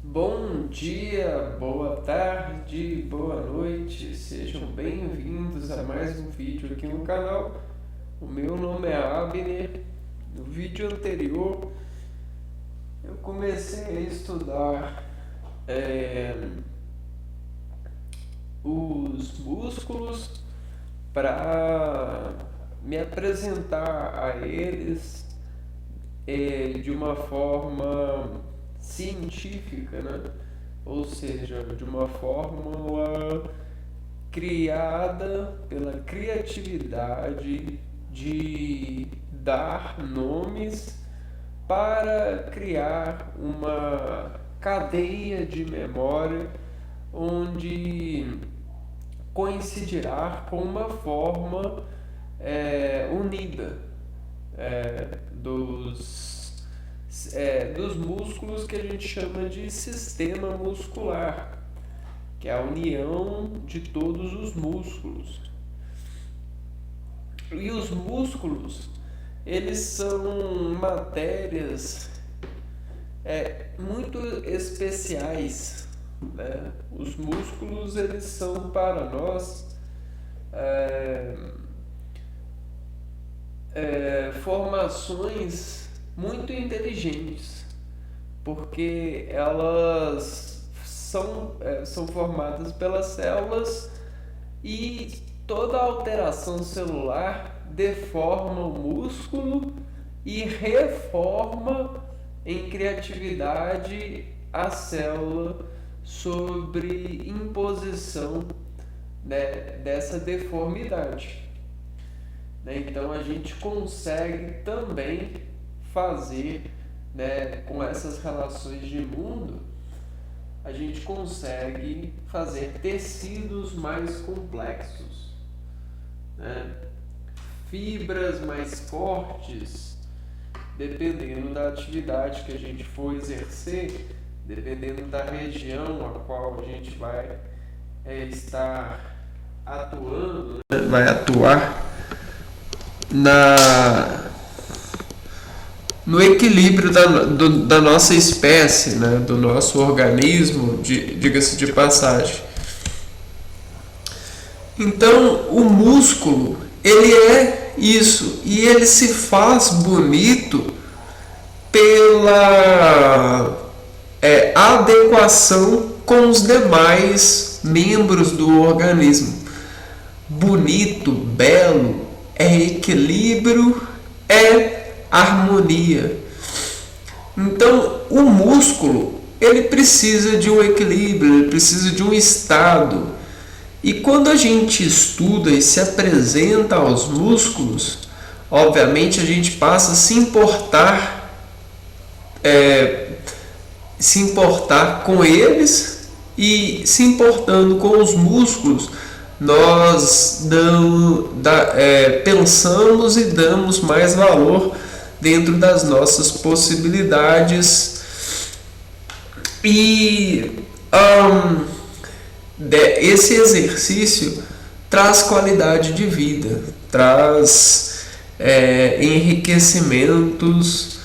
Bom dia, boa tarde, boa noite, sejam bem-vindos a mais um vídeo aqui no canal. O meu nome é Abner. No vídeo anterior eu comecei a estudar os músculos para me apresentar a eles de uma forma científica, né? Ou seja, de uma fórmula criada pela criatividade de dar nomes para criar uma cadeia de memória onde coincidirá com uma forma unida dos músculos que a gente chama de sistema muscular, que é a união de todos os músculos. E os músculos, eles são matérias muito especiais, né? Os músculos, eles são para nós formações muito inteligentes, porque elas são formadas pelas células e toda alteração celular deforma o músculo e reforma em criatividade a célula sobre imposição, né, dessa deformidade. Então a gente consegue também fazer, né, com essas relações de mundo, a gente consegue fazer tecidos mais complexos, né? Fibras mais fortes, dependendo da atividade que a gente for exercer, dependendo da região a qual a gente vai estar atuando, né? Vai atuar no equilíbrio da nossa espécie, né? Do nosso organismo, diga-se de passagem. Então, o músculo, ele é isso, e ele se faz bonito pela adequação com os demais membros do organismo. Bonito, belo, é equilíbrio, é harmonia. Então, o músculo, ele precisa de um equilíbrio, ele precisa de um estado. E quando a gente estuda e se apresenta aos músculos, obviamente a gente passa a se importar com eles, e se importando com os músculos, nós pensamos e damos mais valor dentro das nossas possibilidades. E esse exercício traz qualidade de vida, traz enriquecimentos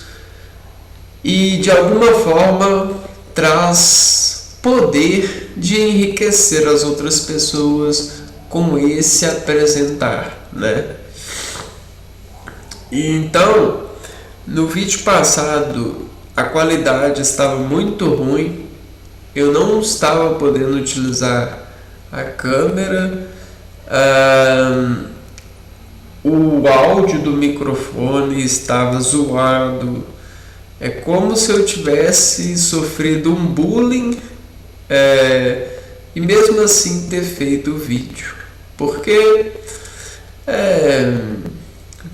e, de alguma forma, traz poder de enriquecer as outras pessoas com esse apresentar, né? Então, no vídeo passado, a qualidade estava muito ruim, eu não estava podendo utilizar a câmera, o áudio do microfone estava zoado, é como se eu tivesse sofrido um bullying e mesmo assim ter feito o vídeo, porque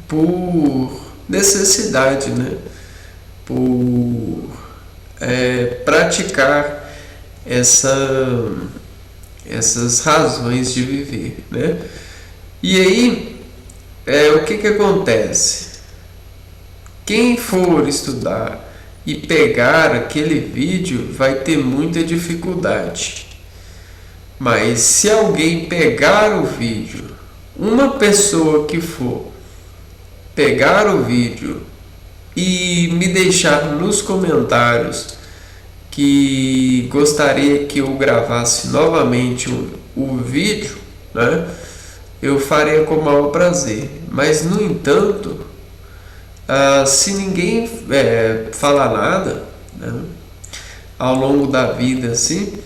por necessidade, né? Por praticar essas razões de viver, né? E aí, o que acontece? Quem for estudar e pegar aquele vídeo vai ter muita dificuldade. Mas se alguém pegar o vídeo, uma pessoa que for pegar o vídeo e me deixar nos comentários que gostaria que eu gravasse novamente o vídeo, né, eu faria com o maior prazer. Mas, no entanto, se ninguém falar nada, né, ao longo da vida, assim,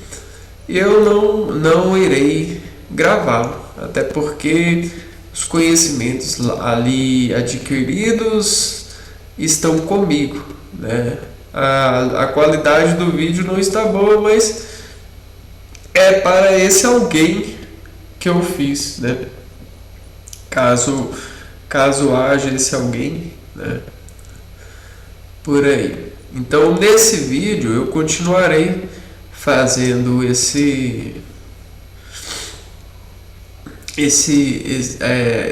eu não irei gravá-lo. Até porque os conhecimentos ali adquiridos estão comigo, né? A qualidade do vídeo não está boa, mas é para esse alguém que eu fiz, né? Caso haja esse alguém, né? Por aí. Então, nesse vídeo eu continuarei fazendo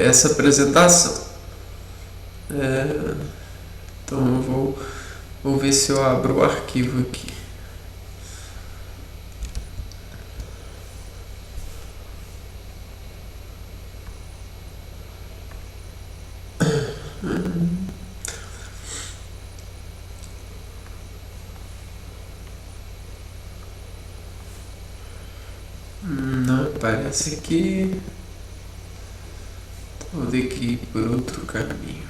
essa apresentação. Então eu vou ver se eu abro o arquivo aqui. Não aparece aqui. Vou ter que ir por outro caminho.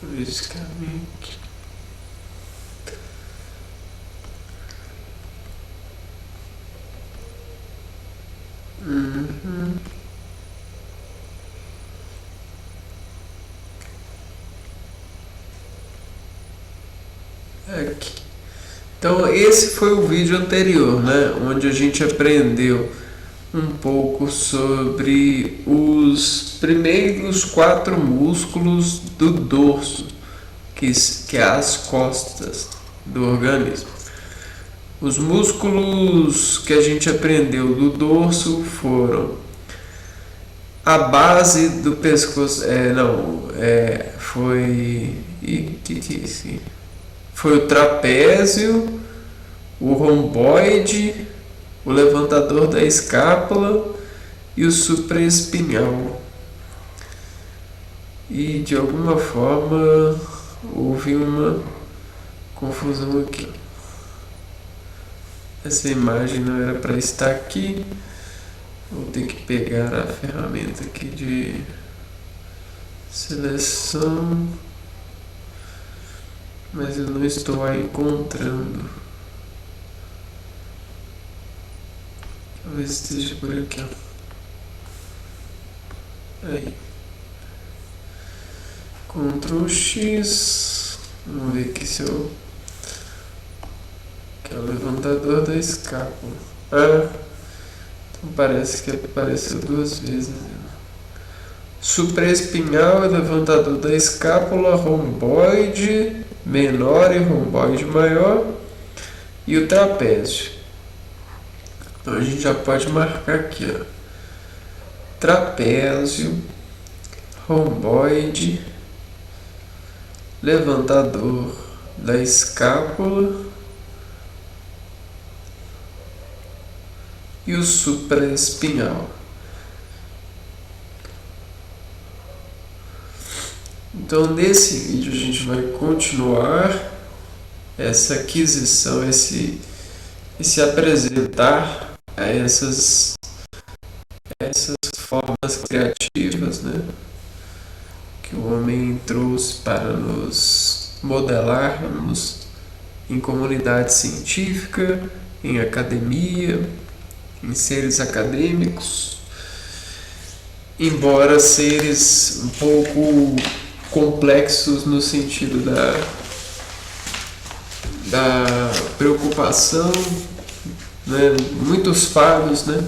Por esse caminho aqui. Aqui. Então esse foi o vídeo anterior, né, onde a gente aprendeu um pouco sobre os primeiros 4 músculos do dorso, que é as costas do organismo. Os músculos que a gente aprendeu do dorso foram a base do pescoço, foi o trapézio, o romboide, o levantador da escápula e o supraespinhal. E de alguma forma houve uma confusão aqui. Essa imagem não era para estar aqui. Vou ter que pegar a ferramenta aqui de seleção, mas eu não estou a encontrando. Talvez esteja por aqui, ó. Aí. Ctrl X. Vamos ver aqui se eu... que é o levantador da escápula. Então parece que apareceu 2 vezes. Supraespinhal e levantador da escápula, romboide menor e romboide maior, e o trapézio. Então a gente já pode marcar aqui, ó. Trapézio, romboide, levantador da escápula e o supraespinhal. Então nesse vídeo a gente vai continuar essa aquisição, esse apresentar a essas formas criativas, né, que o homem trouxe para nos modelarmos em comunidade científica, em academia, em seres acadêmicos, embora seres um pouco complexos no sentido da preocupação, né? Muitos fardos, né?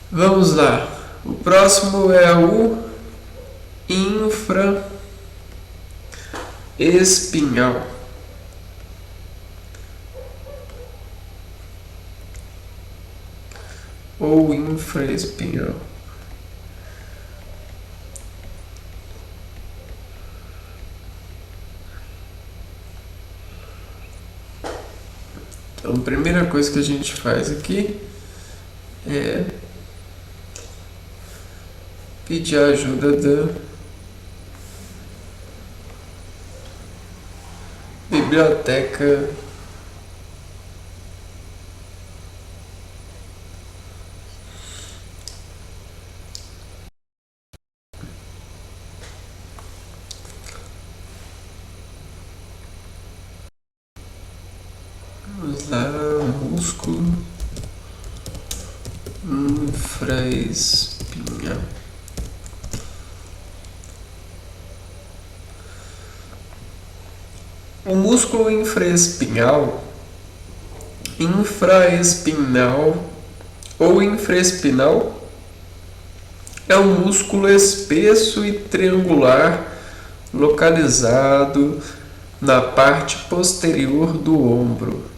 Vamos lá. O próximo é o infraespinhal. Ou infraespinhal. Então, a primeira coisa que a gente faz aqui é pedir a ajuda da biblioteca vamos lá, músculo infraespinhal. O músculo infraespinhal ou infraespinal é um músculo espesso e triangular localizado na parte posterior do ombro.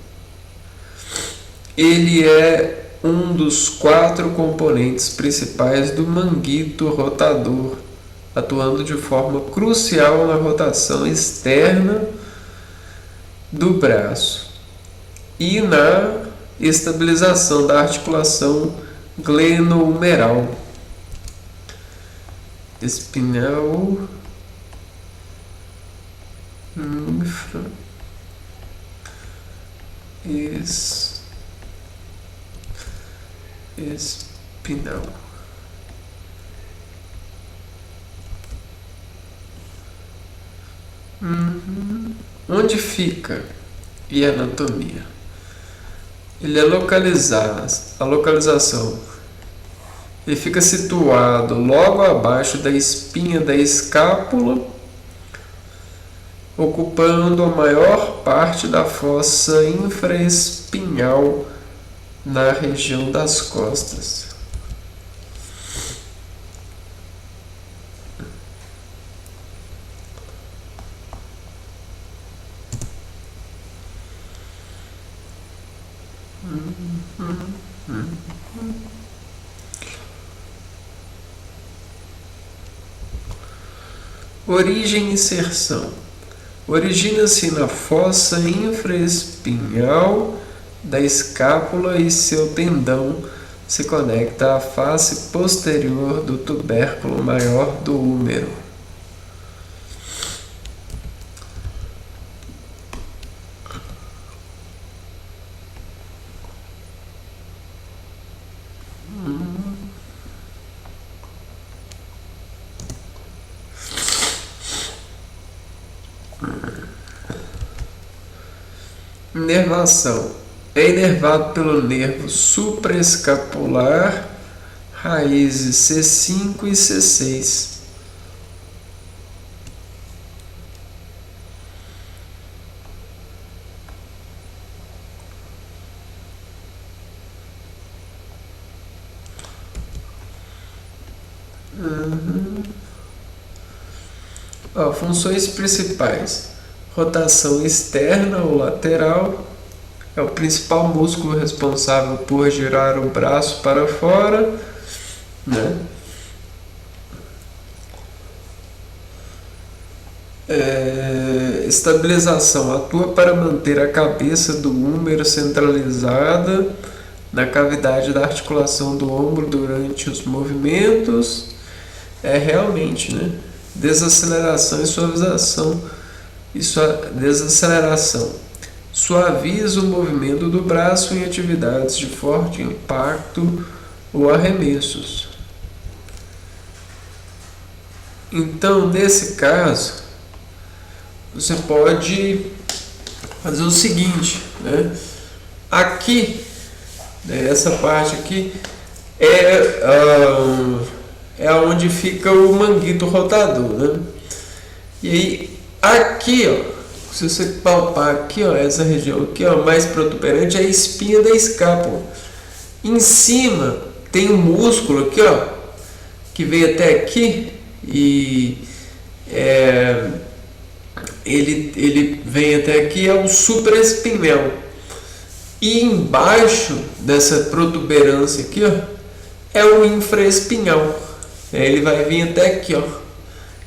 Ele é um dos 4 componentes principais do manguito rotador, atuando de forma crucial na rotação externa do braço e na estabilização da articulação glenohumeral. Espinhal espinhal. Onde fica? E a anatomia? Ele é a localização. Ele fica situado logo abaixo da espinha da escápula, ocupando a maior parte da fossa infraespinhal na região das costas. Origem e inserção. Origina-se na fossa infraespinhal da escápula e seu tendão se conecta à face posterior do tubérculo maior do húmero. Inervação. É inervado pelo nervo supraescapular, raízes C5 e C6. Funções principais. Rotação externa ou lateral. É o principal músculo responsável por girar o braço para fora, né? Estabilização. Atua para manter a cabeça do húmero centralizada na cavidade da articulação do ombro durante os movimentos. Realmente, né? Desaceleração e suavização. Desaceleração. Suaviza o movimento do braço em atividades de forte impacto ou arremessos. Então, nesse caso, você pode fazer o seguinte, né? Aqui, né, essa parte aqui é onde fica o manguito rotador, né? E aí, aqui, ó, se você palpar aqui, ó, essa região aqui, ó, mais protuberante, é a espinha da escápula. Em cima tem um músculo aqui, ó, que veio até aqui e ele vem até aqui, é o supraespinhal. E embaixo dessa protuberância aqui, ó, é o infraespinhal. Ele vai vir até aqui, ó.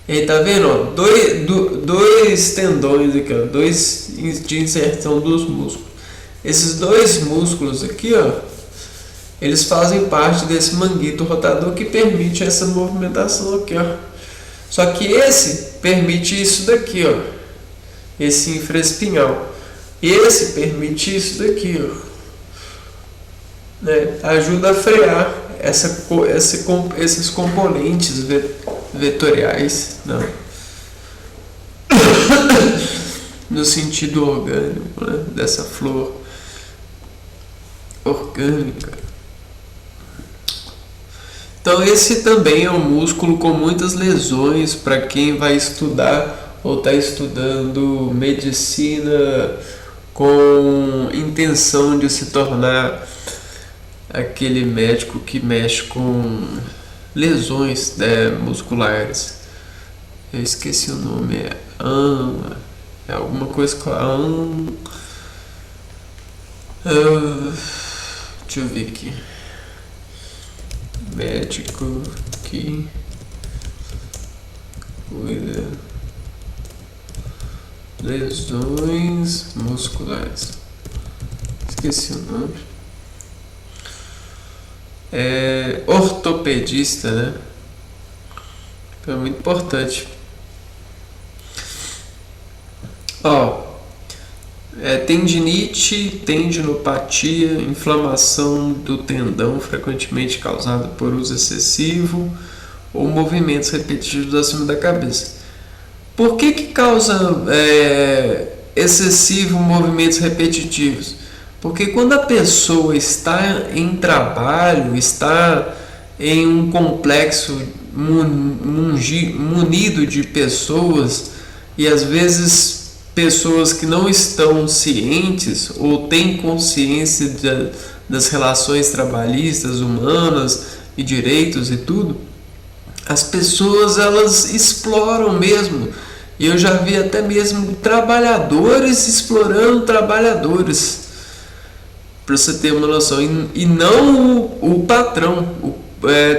E aí, tá vendo, ó, dois tendões aqui, ó, dois de inserção dos músculos. Esses dois músculos aqui, ó, eles fazem parte desse manguito rotador que permite essa movimentação aqui, ó. Só que esse permite isso daqui, ó, esse infraespinhal. Esse permite isso daqui, ó, né? Ajuda a frear esses componentes vetoriais, não, no sentido orgânico, né? Dessa flor orgânica. Então esse também é um músculo com muitas lesões para quem vai estudar ou está estudando medicina com intenção de se tornar aquele médico que mexe com lesões, né, musculares. Eu esqueci o nome, é alguma coisa com deixa eu ver aqui. Médico que cuida lesões musculares. Esqueci o nome. É ortopedista, né? É muito importante. Ó, tendinite, tendinopatia, inflamação do tendão frequentemente causada por uso excessivo ou movimentos repetitivos acima da cabeça. Por que causa excessivo movimentos repetitivos? Porque quando a pessoa está em trabalho, está em um complexo munido de pessoas, e às vezes pessoas que não estão cientes ou têm consciência das relações trabalhistas, humanas e direitos e tudo, as pessoas elas exploram mesmo. E eu já vi até mesmo trabalhadores explorando trabalhadores, para você ter uma noção, e não o patrão,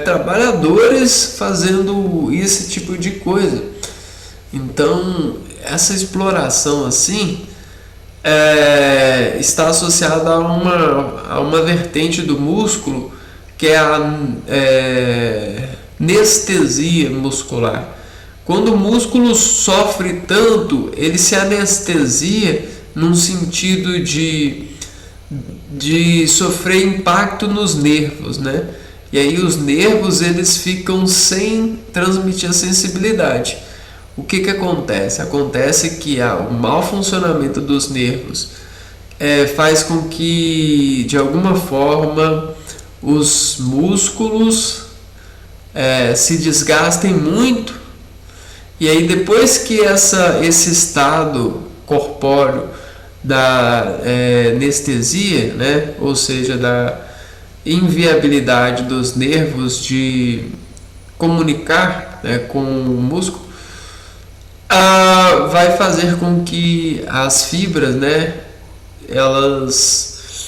trabalhadores fazendo esse tipo de coisa. Então essa exploração assim está associada a uma vertente do músculo que é a anestesia muscular. Quando o músculo sofre tanto, ele se anestesia num sentido de sofrer impacto nos nervos, né? E aí os nervos eles ficam sem transmitir a sensibilidade. O que acontece? Acontece que o mau funcionamento dos nervos faz com que, de alguma forma, os músculos se desgastem muito, e aí depois que esse estado corpóreo da anestesia, né, ou seja, da inviabilidade dos nervos de comunicar, né, com o músculo, vai fazer com que as fibras, né, elas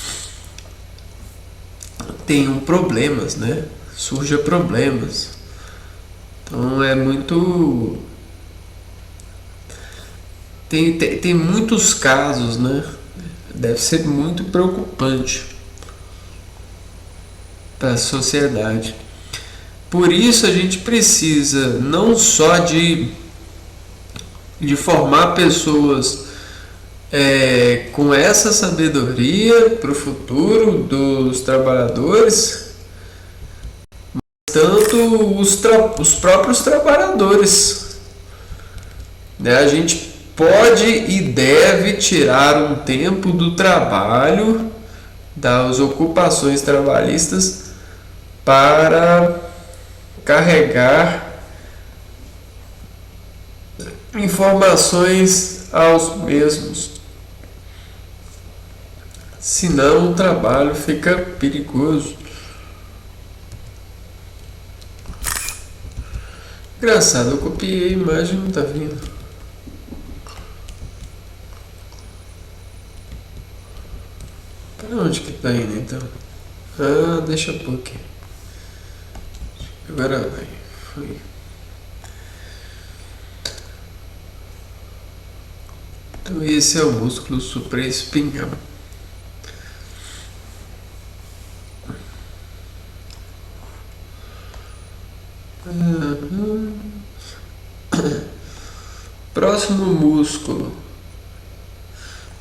tenham problemas, né, surjam problemas. Então é muito... Tem muitos casos, né? Deve ser muito preocupante para a sociedade. Por isso a gente precisa não só de formar pessoas com essa sabedoria para o futuro dos trabalhadores, mas tanto os próprios trabalhadores, né? A gente pode e deve tirar um tempo do trabalho, das ocupações trabalhistas, para carregar informações aos mesmos. Senão o trabalho fica perigoso. Engraçado, eu copiei a imagem e não está vindo. Para onde que tá indo então? Deixa eu pôr aqui. Agora vai. Foi. Então esse é o músculo supraespinhal. Próximo músculo.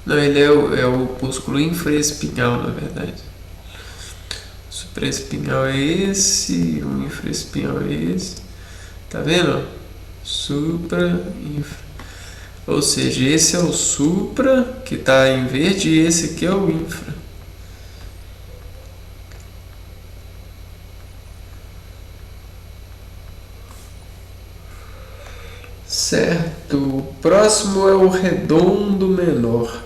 Não, ele é o músculo infraespinhal, na verdade. O supraespinhal é esse, o infraespinhal é esse. Tá vendo? Supra, infra. Ou seja, esse é o supra, que está em verde, e esse aqui é o infra. Certo. O próximo é o redondo menor.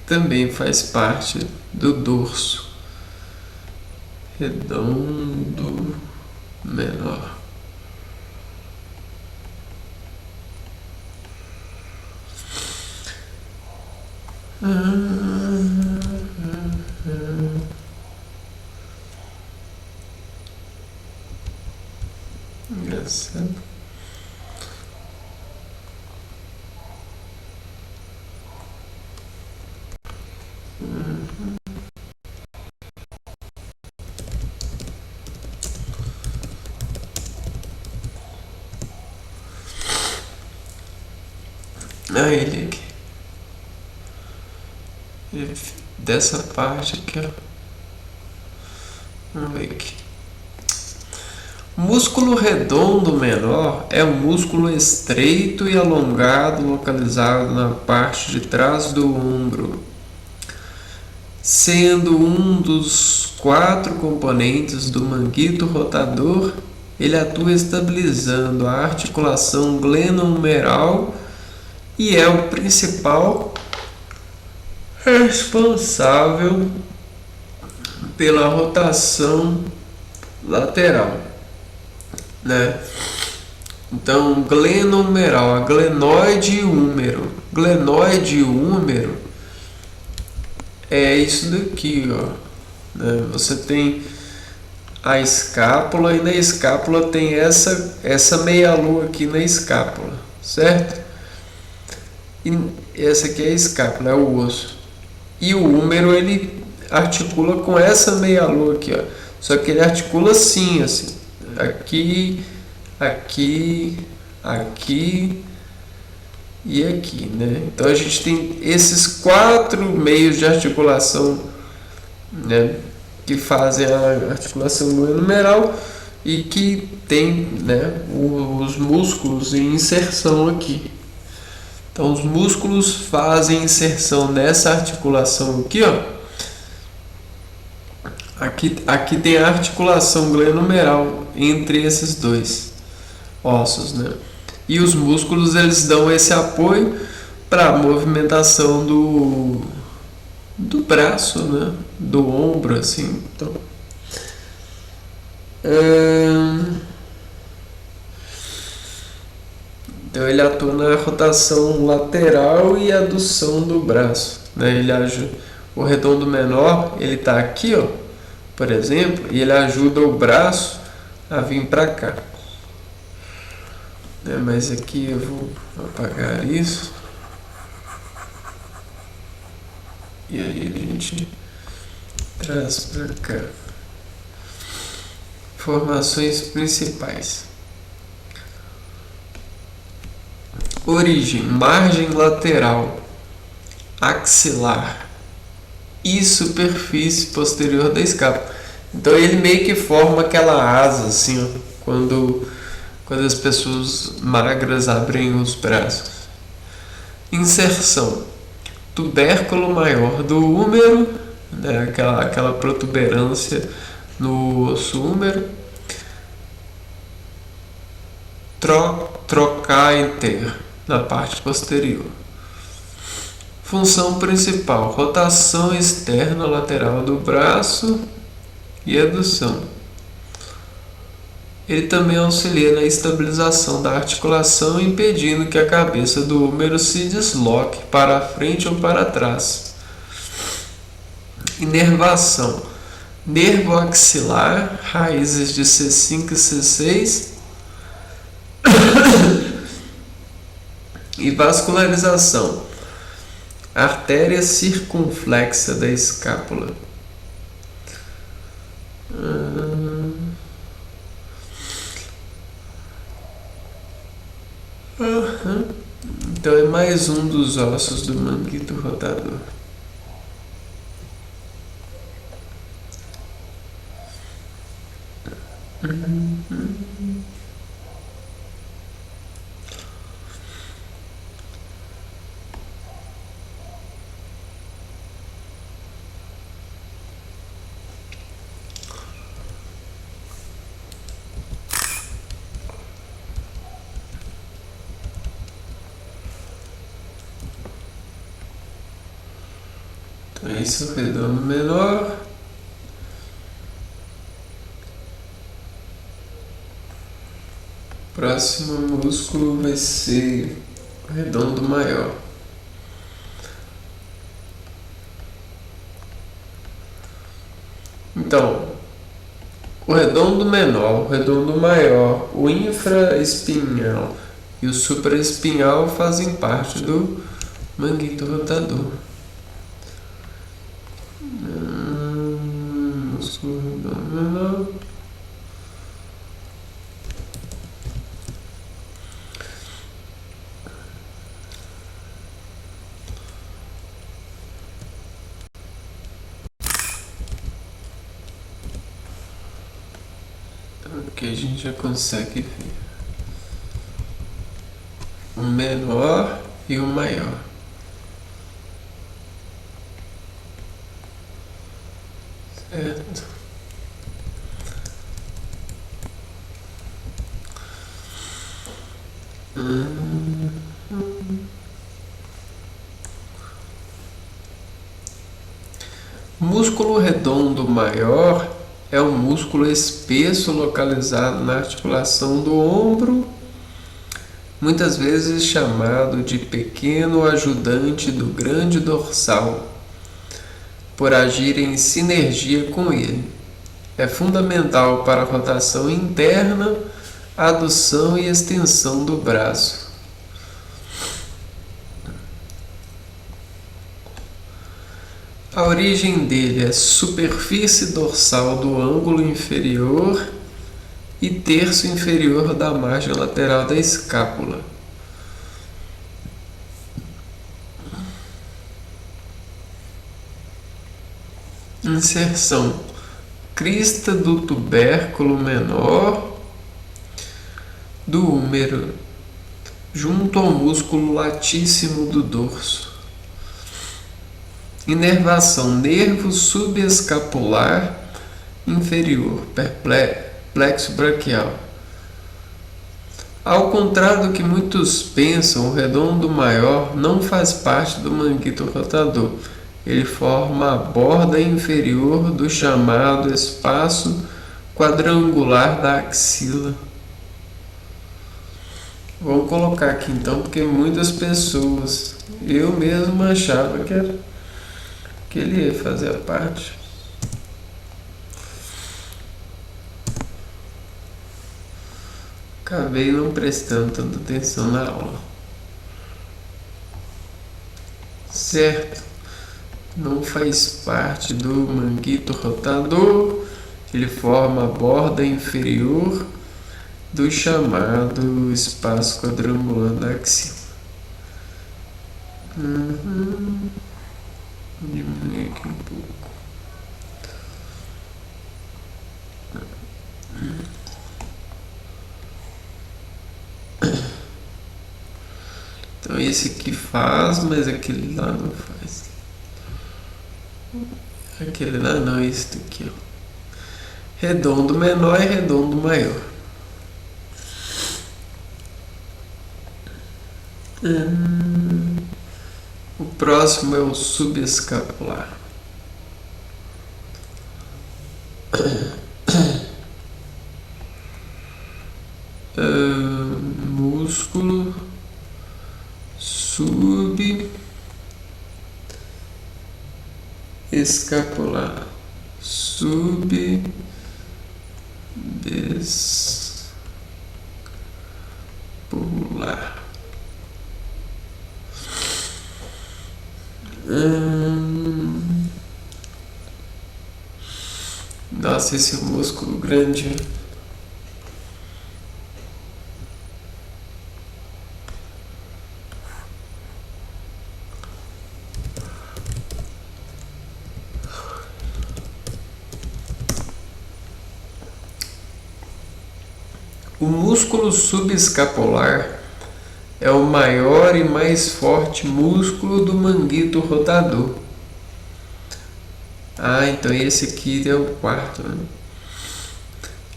Também faz parte do dorso. Redondo menor. Engraçado. Ele aqui. Dessa parte aqui, ó. Vamos ver aqui. O músculo redondo menor é um músculo estreito e alongado localizado na parte de trás do ombro, sendo um dos 4 componentes do manguito rotador. Ele atua estabilizando a articulação glenohumeral e é o principal responsável pela rotação lateral, né? Então, glenohumeral, a glenoide e húmero. Glenoide e húmero é isso daqui, ó. Né? Você tem a escápula, e na escápula tem essa meia-lua aqui na escápula, certo? E essa aqui é a escápula, é o osso. E o húmero, ele articula com essa meia-lua aqui, ó. Só que ele articula assim, aqui, aqui, aqui e aqui, né? Então a gente tem esses 4 meios de articulação, né, que fazem a articulação glenohumeral e que tem, né, os músculos em inserção aqui. Então os músculos fazem inserção nessa articulação aqui, ó. Aqui tem a articulação glenohumeral entre esses dois ossos, né? E os músculos, eles dão esse apoio para a movimentação do braço, né? Do ombro, assim. Então ele atua na rotação lateral e adução do braço, né? Ele ajuda, o redondo menor, ele está aqui, ó, por exemplo, e ele ajuda o braço a vir para cá. Mas aqui eu vou apagar isso. E aí a gente traz para cá. Formações principais. Origem, margem lateral, axilar e superfície posterior da escápula. Então ele meio que forma aquela asa assim, ó, quando as pessoas magras abrem os braços. Inserção, tubérculo maior do húmero, né, aquela protuberância no osso húmero. Trocánter na parte posterior. Função principal, rotação externa lateral do braço e adução. Ele também auxilia na estabilização da articulação, impedindo que a cabeça do húmero se desloque para a frente ou para trás. Inervação, nervo axilar, raízes de C5 e C6 e vascularização, artéria circunflexa da escápula. Aham. Então é mais um dos ossos do manguito rotador. Então esse é o redondo menor. Próximo músculo vai ser o redondo maior. Então, o redondo menor, o redondo maior, o infraespinhal e o supraespinhal fazem parte do manguito rotador. Músculo redondo menor. Aqui a gente já consegue ver o menor e o maior. Certo? Músculo redondo maior é um músculo espesso localizado na articulação do ombro, muitas vezes chamado de pequeno ajudante do grande dorsal, por agir em sinergia com ele. É fundamental para a rotação interna, adução e extensão do braço. A origem dele é superfície dorsal do ângulo inferior e terço inferior da margem lateral da escápula. Inserção: crista do tubérculo menor do húmero, junto ao músculo latíssimo do dorso. Inervação: nervo subescapular inferior, plexo braquial. Ao contrário do que muitos pensam, o redondo maior não faz parte do manguito rotador. Ele forma a borda inferior do chamado espaço quadrangular da axila. Vou colocar aqui então, porque muitas pessoas, eu mesmo achava que ele ia fazer a parte. Acabei não prestando tanta atenção na aula. Certo? Não faz parte do manguito rotador. Ele forma a borda inferior do chamado espaço quadrangular da axila. Diminuir aqui um pouco. Então esse aqui faz, mas aquele lá não faz. Aquele lá não, esse daqui, ó. Redondo menor e redondo maior. O próximo é o subescapular. Músculo subescapular. Subescapular. Nossa, esse é um músculo grande. O músculo subescapular é o maior e mais forte músculo do manguito rotador. Então esse aqui é o quarto, né?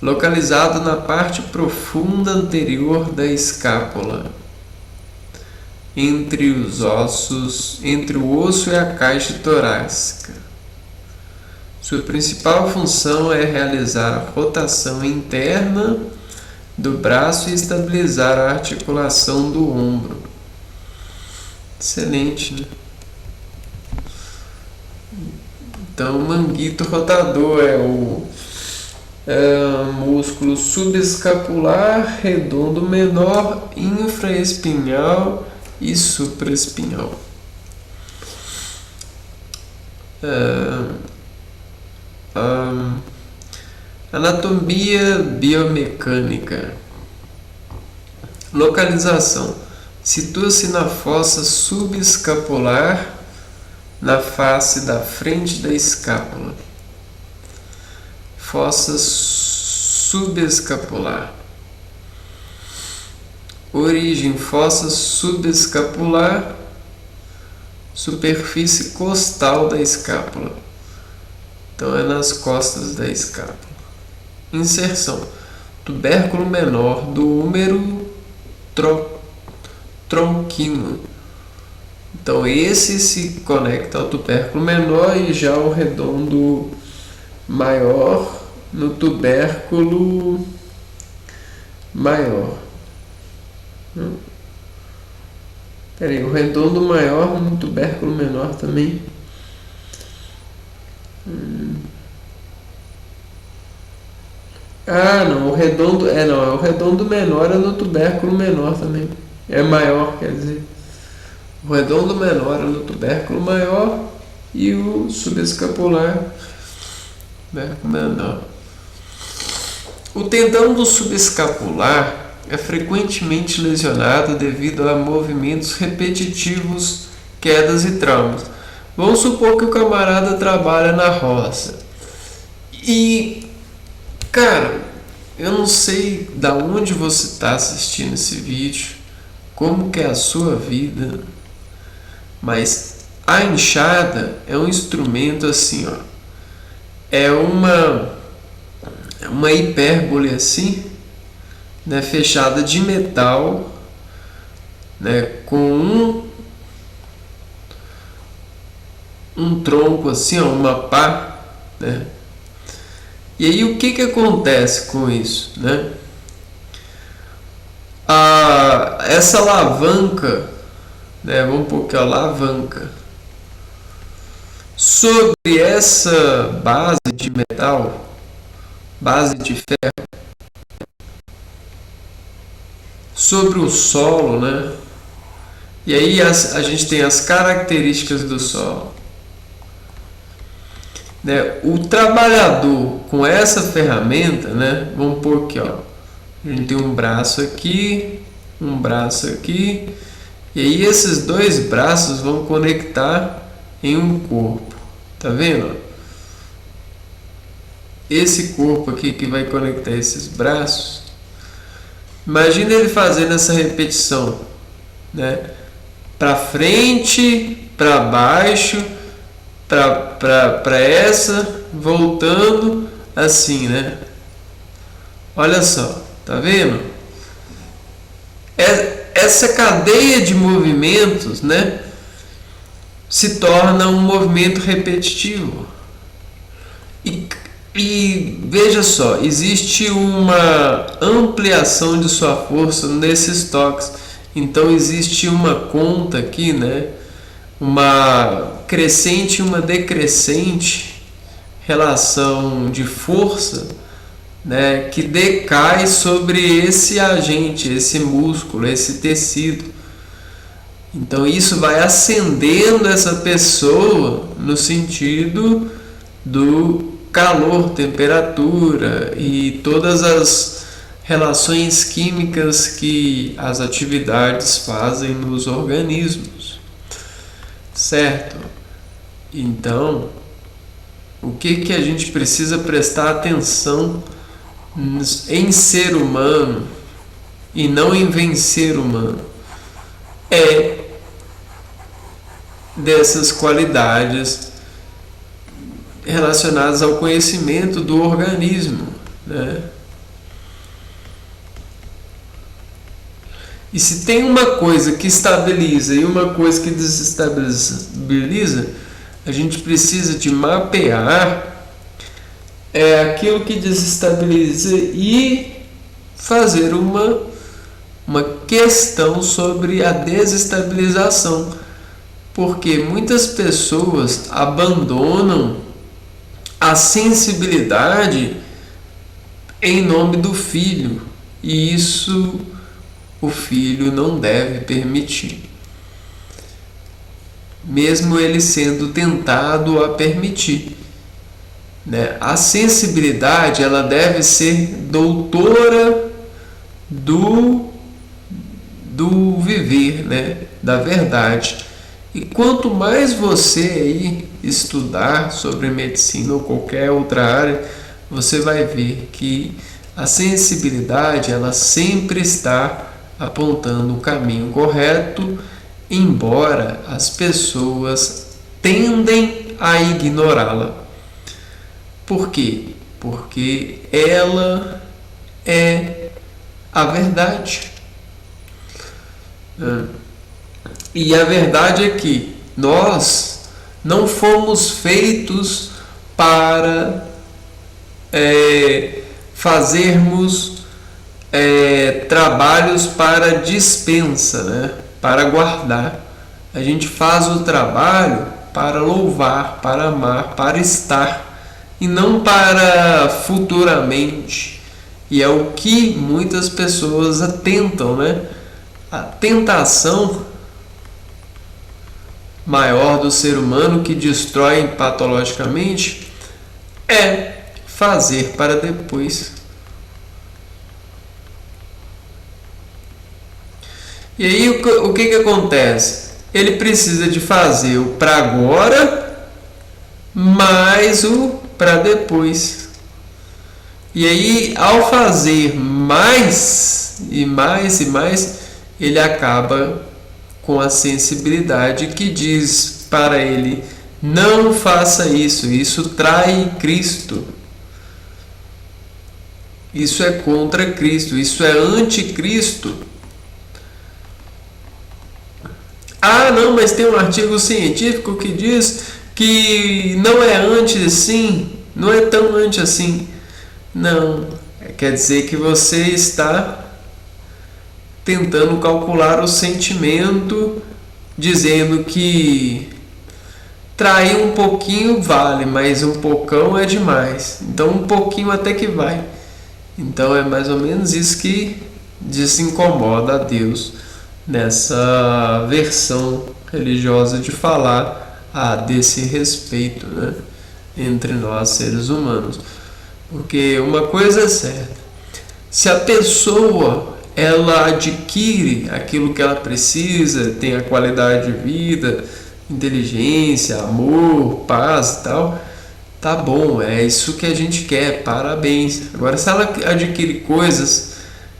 Localizado na parte profunda anterior da escápula, entre os ossos, entre o osso e a caixa torácica. Sua principal função é realizar a rotação interna do braço e estabilizar a articulação do ombro. Excelente, né? Então, o manguito rotador é o músculo subescapular, redondo menor, infraespinhal e supraespinhal. Anatomia biomecânica. Localização. Situa-se na fossa subescapular, na face da frente da escápula. Fossa subescapular. Origem: fossa subescapular, superfície costal da escápula. Então é nas costas da escápula. Inserção: tubérculo menor do húmero tronquino. Então esse se conecta ao tubérculo menor e já o redondo maior no tubérculo maior. Peraí, o redondo maior no tubérculo menor também. Não, o redondo o redondo menor é no tubérculo menor também. É maior, quer dizer. O redondo menor é no tubérculo maior e o subescapular menor. O tendão do subescapular é frequentemente lesionado devido a movimentos repetitivos, quedas e traumas. Vamos supor que o camarada trabalha na roça. E, cara, eu não sei da onde você está assistindo esse vídeo, como que é a sua vida, mas a enxada é um instrumento assim, ó. É uma hipérbole assim, né, fechada de metal, né, com um tronco assim, ó, uma pá, né? E aí o que acontece com isso, né? Essa alavanca, né, vamos pôr aqui a alavanca, sobre essa base de metal, base de ferro, sobre o solo, né? E aí a gente tem as características do solo, né? O trabalhador com essa ferramenta, né? Vamos pôr aqui, ó. A gente tem um braço aqui, e aí esses dois braços vão conectar em um corpo. Tá vendo? Esse corpo aqui que vai conectar esses braços. Imagina ele fazendo essa repetição, né? Para frente, para baixo, para essa, voltando assim, né? Olha só, tá vendo? Essa cadeia de movimentos, né, se torna um movimento repetitivo. E veja só, existe uma ampliação de sua força nesses toques. Então existe uma conta aqui, né? Uma crescente e uma decrescente relação de força, né, que decai sobre esse agente, esse músculo, esse tecido. Então isso vai acendendo essa pessoa no sentido do calor, temperatura e todas as relações químicas que as atividades fazem nos organismos, certo? Então, o que a gente precisa prestar atenção em ser humano e não em vencer humano é dessas qualidades relacionadas ao conhecimento do organismo, né? E se tem uma coisa que estabiliza e uma coisa que desestabiliza, a gente precisa de mapear aquilo que desestabiliza e fazer uma questão sobre a desestabilização. Porque muitas pessoas abandonam a sensibilidade em nome do filho, e isso o filho não deve permitir, mesmo ele sendo tentado a permitir, né? A sensibilidade, ela deve ser doutora do viver, né? Da verdade. E quanto mais você aí estudar sobre medicina ou qualquer outra área, você vai ver que a sensibilidade, ela sempre está apontando o caminho correto, embora as pessoas tendem a ignorá-la. Por quê? Porque ela é a verdade. E a verdade é que nós não fomos feitos para fazermos trabalhos para dispensa, né? Para guardar. A gente faz o trabalho para louvar, para amar, para estar, e não para futuramente. E é o que muitas pessoas atentam, né? A tentação maior do ser humano, que destrói patologicamente, é fazer para depois. E aí o que acontece? Ele precisa de fazer o para agora mais o para depois. E aí, ao fazer mais e mais e mais, ele acaba com a sensibilidade que diz para ele: não faça isso, isso trai Cristo, isso é contra Cristo, isso é anticristo. Ah, não, mas tem um artigo científico que diz que não é anti assim, não é tão anti assim. Não, quer dizer que você está tentando calcular o sentimento, dizendo que trair um pouquinho vale, mas um pocão é demais. Então um pouquinho até que vai. Então é mais ou menos isso que desincomoda a Deus nessa versão religiosa de falar desse respeito, né, entre nós seres humanos. Porque uma coisa é certa: se a pessoa ela adquire aquilo que ela precisa, tem a qualidade de vida, inteligência, amor, paz e tal, tá bom, é isso que a gente quer, parabéns. Agora, se ela adquire coisas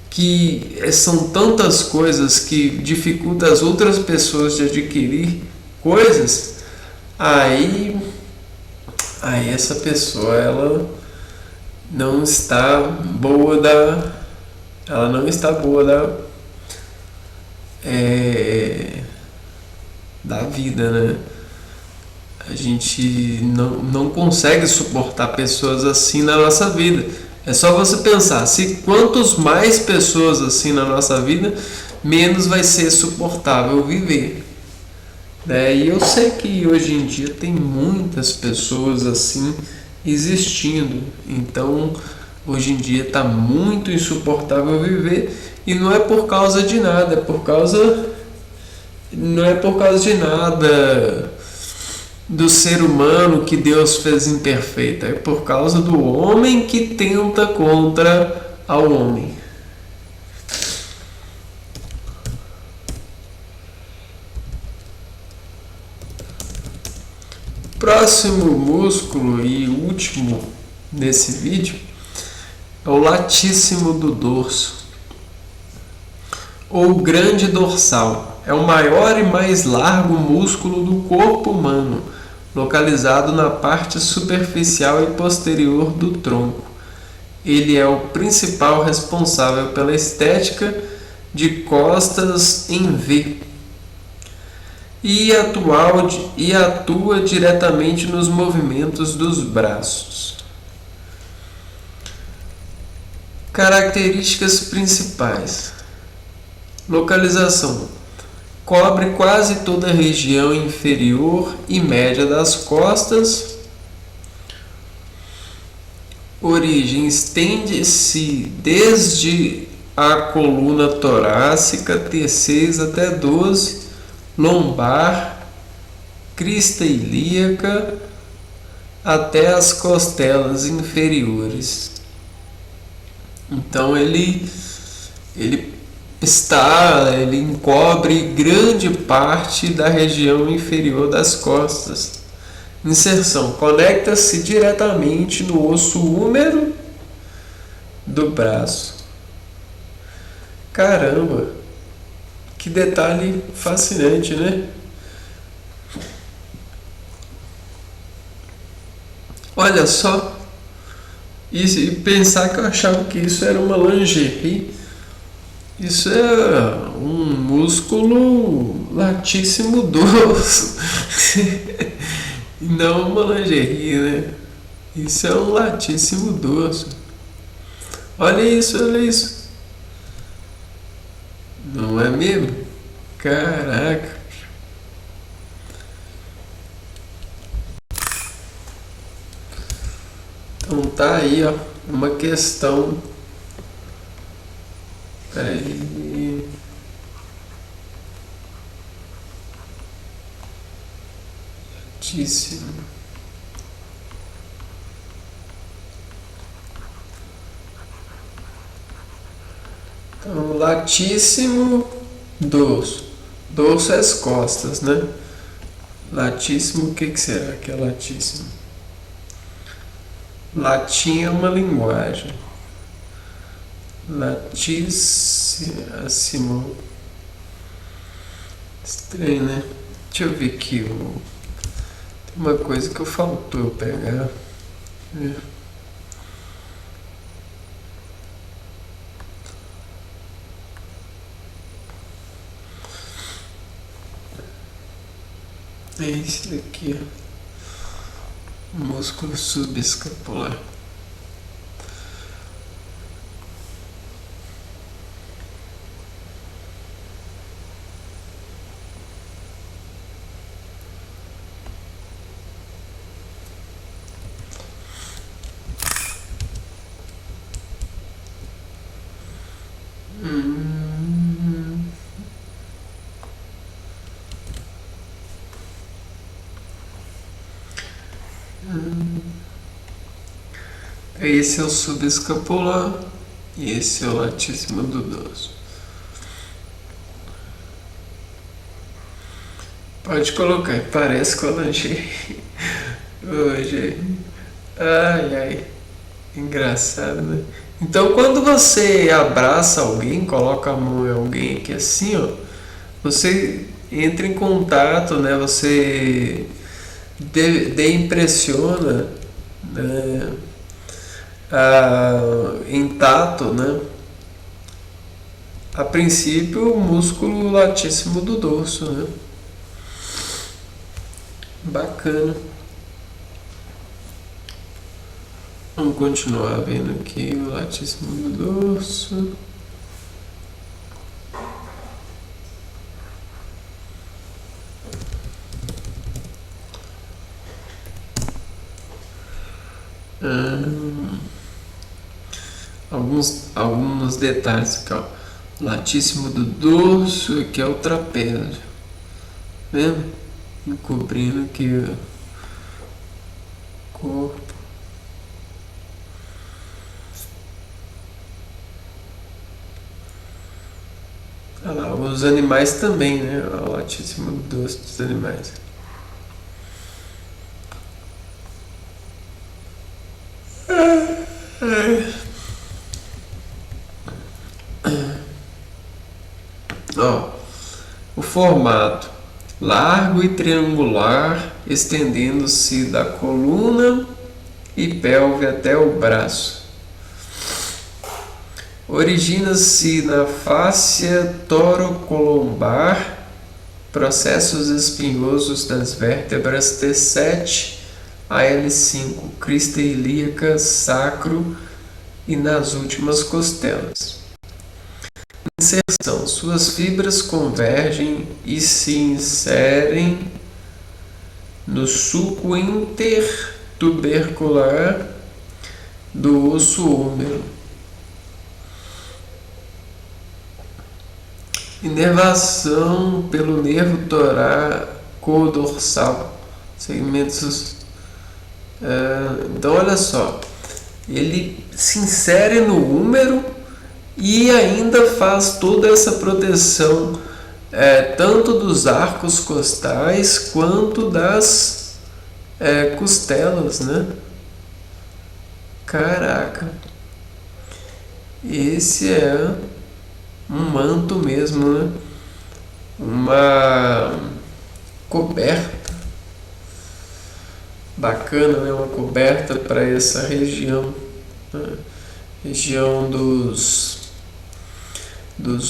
que são tantas coisas que dificultam as outras pessoas de adquirir coisas, aí essa pessoa ela não está boa da vida, né? A gente não consegue suportar pessoas assim na nossa vida. É só você pensar, se quantos mais pessoas assim na nossa vida, menos vai ser suportável viver, né? E eu sei que hoje em dia tem muitas pessoas assim existindo, então hoje em dia está muito insuportável viver, e não é por causa de nada, não é por causa de nada do ser humano que Deus fez imperfeito, é por causa do homem que tenta contra ao homem. Próximo músculo e último nesse vídeo É o latíssimo do dorso, ou grande dorsal. É o maior e mais largo músculo do corpo humano, localizado na parte superficial e posterior do tronco. Ele é o principal responsável pela estética de costas em V e atua diretamente nos movimentos dos braços. Características principais: localização: cobre quase toda a região inferior e média das costas. Origem: estende-se desde a coluna torácica T6 até 12, lombar, crista ilíaca até as costelas inferiores. Então ele encobre grande parte da região inferior das costas. Inserção: conecta-se diretamente no osso húmero do braço. Caramba, que detalhe fascinante, né? Olha só, e pensar que eu achava que isso era uma lingerie. Isso é um músculo latíssimo dorso. Não uma lingerie, né? Isso é um latíssimo dorso. Olha isso, olha isso. Não é mesmo? Caraca. Então tá aí, ó, uma questão. Peraí. Latíssimo. Então, latíssimo dorso. Dorso é as costas, né? Latíssimo, o que será que é latíssimo? Latim é uma linguagem. Latíssimo. Estranho, né? Deixa eu ver aqui. Tem uma coisa que faltou eu pegar. É esse daqui, ó. Músculo subescapular. Esse é o subescapular e esse é o latíssimo do dorso. Pode colocar, parece com a lingerie. Hoje. Ai, ai. Engraçado, né? Então, quando você abraça alguém, coloca a mão em alguém aqui assim, ó, você entra em contato, né? Você impressiona, né? Em tato, né? A princípio, o músculo latíssimo do dorso, né? Bacana. Vamos continuar vendo aqui o latíssimo do dorso. Alguns detalhes aqui, ó. Latíssimo do dorso, aqui é o trapézio, vendo? Encobrindo aqui o corpo. Olha lá, os animais também, né? O latíssimo do dorso dos animais. Ó, o formato largo e triangular, estendendo-se da coluna e pelve até o braço. Origina-se na fáscia torocolombar, processos espinhosos das vértebras T7 a L5, crista ilíaca, sacro e nas últimas costelas. Inserção: suas fibras convergem e se inserem no sulco intertubercular do osso húmero. Inervação pelo nervo toracodorsal. Segmentos. Então, olha só. Ele se insere no úmero e ainda faz toda essa proteção, tanto dos arcos costais quanto das costelas, né? Caraca. Esse é um manto mesmo, né? Uma coberta bacana, né? Uma coberta para essa região, né? Região dos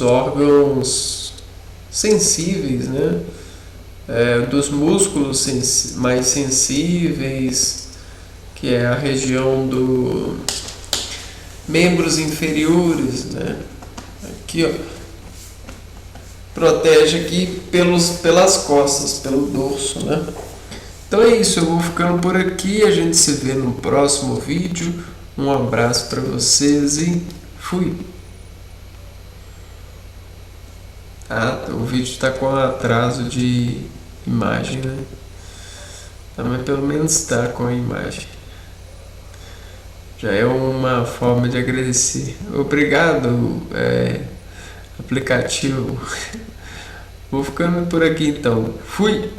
órgãos sensíveis, né? Dos músculos mais sensíveis, que é a região dos membros inferiores, né? Aqui, ó, protege aqui pelas costas, pelo dorso, né? Então é isso, eu vou ficando por aqui, a gente se vê no próximo vídeo. Um abraço para vocês e fui! O vídeo está com atraso de imagem, né? Mas pelo menos está com a imagem. Já é uma forma de agradecer. Obrigado, aplicativo. Vou ficando por aqui então. Fui!